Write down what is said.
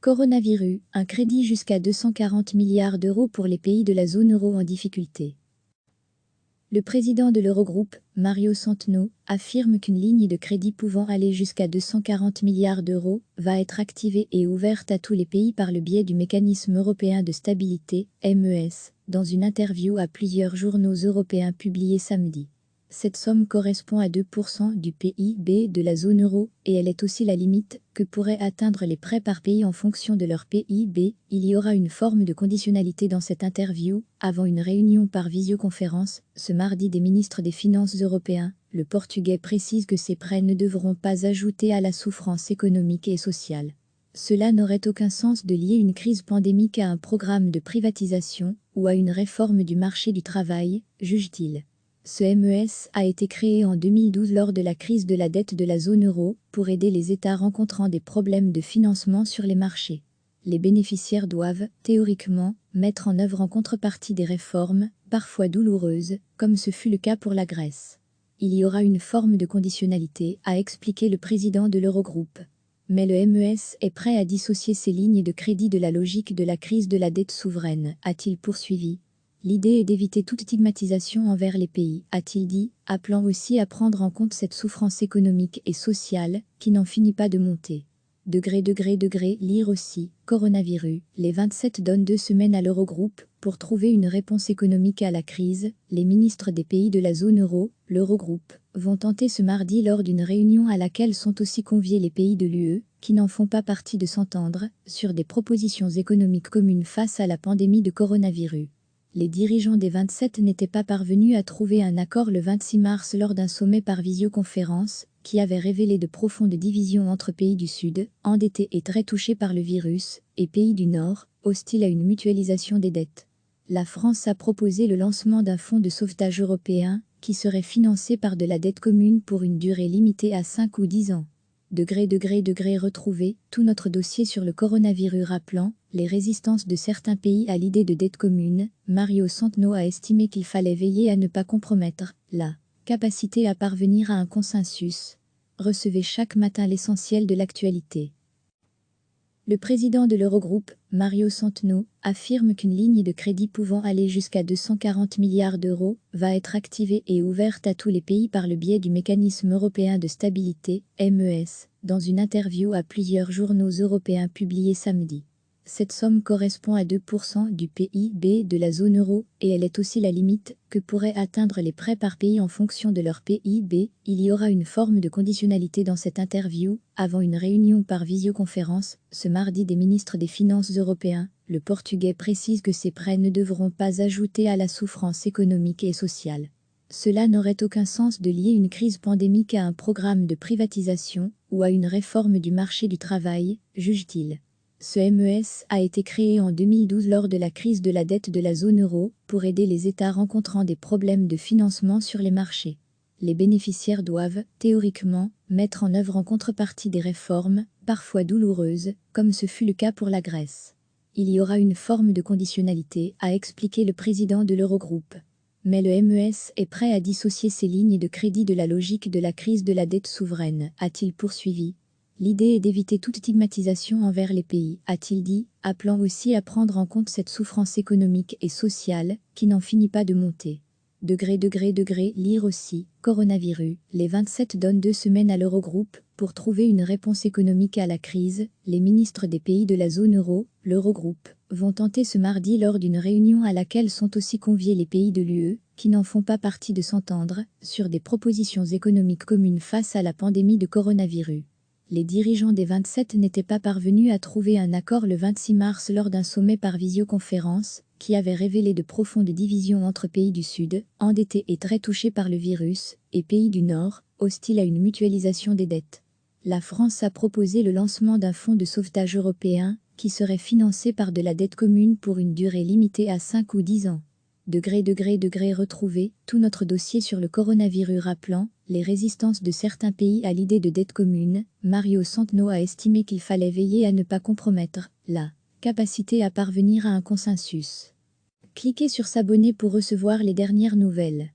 Coronavirus, un crédit jusqu'à 240 milliards d'euros pour les pays de la zone euro en difficulté. Le président de l'Eurogroupe, Mario Centeno, affirme qu'une ligne de crédit pouvant aller jusqu'à 240 milliards d'euros va être activée et ouverte à tous les pays par le biais du mécanisme européen de stabilité, MES, dans une interview à plusieurs journaux européens publiée samedi. Cette somme correspond à 2% du PIB de la zone euro et elle est aussi la limite que pourraient atteindre les prêts par pays en fonction de leur PIB. Il y aura une forme de conditionnalité dans cette interview avant une réunion par visioconférence ce mardi des ministres des Finances européens. Le Portugais précise que ces prêts ne devront pas ajouter à la souffrance économique et sociale. Cela n'aurait aucun sens de lier une crise pandémique à un programme de privatisation ou à une réforme du marché du travail, juge-t-il. Ce MES a été créé en 2012 lors de la crise de la dette de la zone euro pour aider les États rencontrant des problèmes de financement sur les marchés. Les bénéficiaires doivent, théoriquement, mettre en œuvre en contrepartie des réformes, parfois douloureuses, comme ce fut le cas pour la Grèce. Il y aura une forme de conditionnalité, a expliqué le président de l'Eurogroupe. Mais le MES est prêt à dissocier ces lignes de crédit de la logique de la crise de la dette souveraine, a-t-il poursuivi. L'idée est d'éviter toute stigmatisation envers les pays, a-t-il dit, appelant aussi à prendre en compte cette souffrance économique et sociale qui n'en finit pas de monter. Lire aussi, coronavirus, les 27 donnent 2 semaines à l'Eurogroupe pour trouver une réponse économique à la crise. Les ministres des pays de la zone euro, l'Eurogroupe, vont tenter ce mardi lors d'une réunion à laquelle sont aussi conviés les pays de l'UE, qui n'en font pas partie, de s'entendre sur des propositions économiques communes face à la pandémie de coronavirus. Les dirigeants des 27 n'étaient pas parvenus à trouver un accord le 26 mars lors d'un sommet par visioconférence qui avait révélé de profondes divisions entre pays du Sud, endettés et très touchés par le virus, et pays du Nord, hostiles à une mutualisation des dettes. La France a proposé le lancement d'un fonds de sauvetage européen qui serait financé par de la dette commune pour une durée limitée à 5 ou 10 ans. Retrouver tout notre dossier sur le coronavirus rappelant les résistances de certains pays à l'idée de dette commune. Mario Centeno a estimé qu'il fallait veiller à ne pas compromettre la capacité à parvenir à un consensus. Recevez chaque matin l'essentiel de l'actualité. Le président de l'Eurogroupe, Mario Centeno, affirme qu'une ligne de crédit pouvant aller jusqu'à 240 milliards d'euros va être activée et ouverte à tous les pays par le biais du mécanisme européen de stabilité, MES, dans une interview à plusieurs journaux européens publiée samedi. Cette somme correspond à 2% du PIB de la zone euro et elle est aussi la limite que pourraient atteindre les prêts par pays en fonction de leur PIB. Il y aura une forme de conditionnalité dans cette interview avant une réunion par visioconférence ce mardi des ministres des Finances européens. Le Portugais précise que ces prêts ne devront pas ajouter à la souffrance économique et sociale. Cela n'aurait aucun sens de lier une crise pandémique à un programme de privatisation ou à une réforme du marché du travail, juge-t-il. Ce MES a été créé en 2012 lors de la crise de la dette de la zone euro pour aider les États rencontrant des problèmes de financement sur les marchés. Les bénéficiaires doivent, théoriquement, mettre en œuvre en contrepartie des réformes, parfois douloureuses, comme ce fut le cas pour la Grèce. Il y aura une forme de conditionnalité, a expliqué le président de l'Eurogroupe. Mais le MES est prêt à dissocier ces lignes de crédit de la logique de la crise de la dette souveraine, a-t-il poursuivi. L'idée est d'éviter toute stigmatisation envers les pays, a-t-il dit, appelant aussi à prendre en compte cette souffrance économique et sociale qui n'en finit pas de monter. Lire aussi, coronavirus, les 27 donnent 2 semaines à l'Eurogroupe pour trouver une réponse économique à la crise. Les ministres des pays de la zone euro, l'Eurogroupe, vont tenter ce mardi lors d'une réunion à laquelle sont aussi conviés les pays de l'UE, qui n'en font pas partie, de s'entendre sur des propositions économiques communes face à la pandémie de coronavirus. Les dirigeants des 27 n'étaient pas parvenus à trouver un accord le 26 mars lors d'un sommet par visioconférence qui avait révélé de profondes divisions entre pays du Sud, endettés et très touchés par le virus, et pays du Nord, hostiles à une mutualisation des dettes. La France a proposé le lancement d'un fonds de sauvetage européen qui serait financé par de la dette commune pour une durée limitée à 5 ou 10 ans. Retrouver tout notre dossier sur le coronavirus rappelant les résistances de certains pays à l'idée de dette commune. Mario Centeno a estimé qu'il fallait veiller à ne pas compromettre la capacité à parvenir à un consensus. Cliquez sur s'abonner pour recevoir les dernières nouvelles.